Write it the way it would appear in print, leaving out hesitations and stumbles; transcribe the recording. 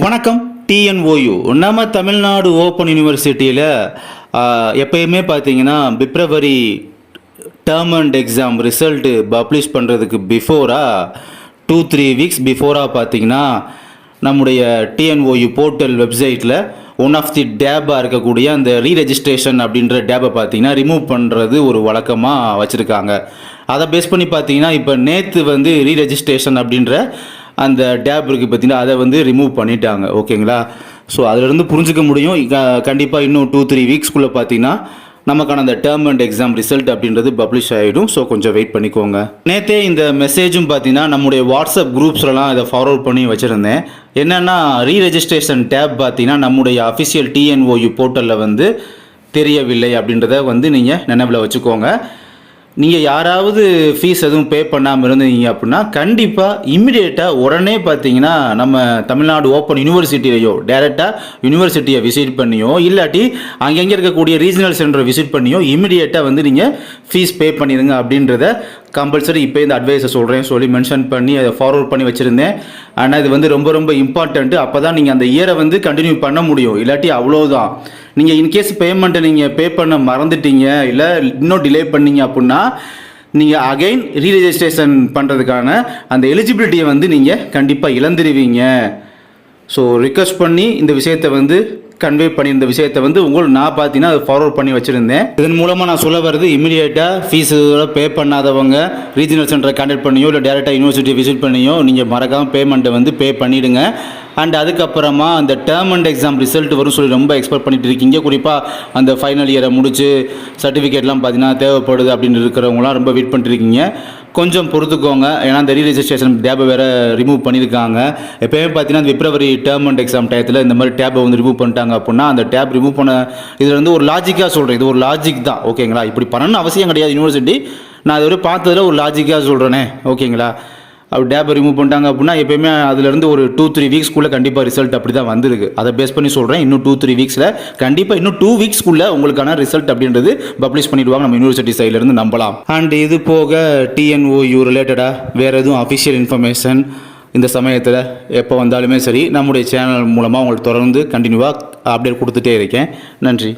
வணக்கம். டிஎன்ஓயு நம்ம தமிழ்நாடு ஓப்பன் யூனிவர்சிட்டியில் எப்பயுமே பார்த்தீங்கன்னா February term and exam result publish பண்ணுறதுக்கு பிஃபோராக 2-3 வீக்ஸ் பிஃபோராக பார்த்தீங்கன்னா நம்முடைய டிஎன்ஓயு போர்ட்டல் வெப்சைட்டில் ஒன் ஆஃப் தி டேபாக இருக்கக்கூடிய அந்த ரீரெஜிஸ்ட்ரேஷன் அப்படின்ற டேபை பார்த்தீங்கன்னா ரிமூவ் பண்ணுறது ஒரு வழக்கமாக வச்சுருக்காங்க. அதை பேஸ் பண்ணி பார்த்தீங்கன்னா இப்போ நேற்று வந்து ரீரெஜிஸ்ட்ரேஷன் அப்படின்ற அந்த டேப் இருக்குது பார்த்தீங்கன்னா, அதை வந்து ரிமூவ் பண்ணிட்டாங்க. ஓகேங்களா? ஸோ அதிலிருந்து புரிஞ்சிக்க முடியும். கண்டிப்பாக இன்னும் 2-3 வீக்ஸ்க்குள்ளே பார்த்தீங்கன்னா நமக்கான அந்த டேர்ம் அண்ட் எக்ஸாம் ரிசல்ட் அப்படின்றது பப்ளிஷ் ஆகிடும். ஸோ கொஞ்சம் வெயிட் பண்ணிக்கோங்க. நேற்றே இந்த மெசேஜும் பார்த்தீங்கன்னா நம்முடைய வாட்ஸ்அப் குரூப்ஸ்லாம் இதை ஃபார்வர்ட் பண்ணி வச்சுருந்தேன். என்னென்னா ரீரெஜிஸ்ட்ரேஷன் டேப் பார்த்தீங்கன்னா நம்முடைய அஃபிஷியல் டிஎன்ஓயு போர்ட்டலில் வந்து தெரியவில்லை அப்படின்றத வந்து நீங்கள் நினைவில் வச்சுக்கோங்க. நீங்கள் யாராவது ஃபீஸ் எதுவும் பே பண்ணாமல் இருந்தீங்க அப்படின்னா கண்டிப்பாக இம்மிடியேட்டாக உடனே பார்த்தீங்கன்னா நம்ம தமிழ்நாடு ஓப்பன் யூனிவர்சிட்டியையோ டேரெக்டாக யூனிவர்சிட்டியை விசிட் பண்ணியோ இல்லாட்டி அங்கங்கே இருக்கக்கூடிய ரீஜனல் சென்டரை விசிட் பண்ணியோ இம்மிடியேட்டாக வந்து நீங்கள் ஃபீஸ் பே பண்ணிடுங்க அப்படின்றத கம்பல்சரி இப்போ இந்த அட்வைஸை சொல்கிறேன் சொல்லி மென்ஷன் பண்ணி அதை ஃபார்வர்ட் பண்ணி வச்சுருந்தேன். ஆனால் இது வந்து ரொம்ப ரொம்ப இம்பார்ட்டண்ட்டு. அப்போ தான் நீங்கள் அந்த இயரை வந்து கண்டினியூ பண்ண முடியும். இல்லாட்டி அவ்வளோதான். நீங்கள் இன்கேஸ் பேமெண்ட்டை நீங்கள் பே பண்ண மறந்துட்டீங்க இல்லை இன்னும் டிலே பண்ணீங்க அப்படின்னா நீங்கள் அகைன் ரீரெஜிஸ்ட்ரேஷன் பண்ணுறதுக்கான அந்த எலிஜிபிலிட்டியை வந்து நீங்கள் கண்டிப்பாக இழந்துடுவீங்க. ஸோ ரிக்வெஸ்ட் பண்ணி இந்த விஷயத்தை வந்து கன்வே பண்ணியிருந்த விஷயத்தை வந்து உங்களுக்கு நான் பார்த்தீங்கன்னா அதை ஃபார்வர்ட் பண்ணி வச்சுருந்தேன். இதன் மூலமாக நான் சொல்ல வருது இமீடியட்டாக ஃபீஸ் பே பண்ணாதவங்க ரீஜனல் சென்டரை கான்டாக்ட் பண்ணியோ இல்லை டேரெக்டாக யூனிவர்சிட்டி விசிட் பண்ணியோ நீங்கள் மறக்காமல் பேமெண்ட்டை வந்து பே பண்ணிவிடுங்க. அண்ட் அதுக்கப்புறமா அந்த டேர்ம் அண்ட் எக்ஸாம் ரிசல்ட் வரும் சொல்லி ரொம்ப எக்ஸ்பெக்ட் பண்ணிட்டு இருக்கீங்க. குறிப்பாக அந்த ஃபைனல் இயரை முடிச்சு சர்டிஃபிகேட்லாம் பார்த்தீங்கன்னா தேவைப்படுது அப்படின்னு இருக்கிறவங்களாம் ரொம்ப வெயிட் பண்ணிட்டுருக்கீங்க. கொஞ்சம் பொறுத்துக்கோங்க. ஏன்னா அந்த ரீரெஜிஸ்ட்ரேஷன் டேபை வேறு ரிமூவ் பண்ணியிருக்காங்க. எப்போயுமே பார்த்தீங்கன்னா பிப்ரவரி டேர்ம் அண்ட் எக்ஸாம் டயத்தில் இந்த மாதிரி டேபை வந்து ரிமூவ் பண்ணிட்டாங்க அப்படின்னா அந்த டேப் ரிமூவ் பண்ண இதில் வந்து ஒரு லாஜிக்காக சொல்கிறேன். இது ஒரு லாஜிக் தான். ஓகேங்களா? இப்படி பண்ணணும்னு அவசியம் கிடையாது யூனிவர்சிட்டி. நான் அதை ஒரு பார்த்ததில் ஒரு லாஜிக்காக சொல்கிறேனே. ஓகேங்களா? அப்படி டேப்பை ரிமூவ் பண்ணிட்டாங்க அப்படின்னா எப்போயுமே அதுலேருந்து ஒரு 2-3 வீக்ஸ்க்குள்ளே கண்டிப்பாக ரிசல்ட் அப்படி தான் வந்திருக்கு. அதை பேஸ் பண்ணி சொல்கிறேன். இன்னும் 2-3 வீக்ஸில் கண்டிப்பாக இன்னும் 2 வீக்ஸ்க்குள்ளே உங்களுக்கான ரிசல்ட் அப்படின்றது பப்ளிஷ் பண்ணிவிடுவாங்க நம்ம யூனிவர்சிட்டி சைட்லேருந்து நம்பலாம். அண்ட் இது போக டிஎன்ஓயு ரிலேட்டடாக வேறு எதுவும் அஃபிஷியல் இன்ஃபர்மேஷன் இந்த சமயத்தில் எப்போ வந்தாலுமே சரி நம்முடைய சேனல் மூலமாக உங்களுக்கு தொடர்ந்து கண்டினியூவாக அப்டேட் கொடுத்துட்டே இருக்கேன். நன்றி.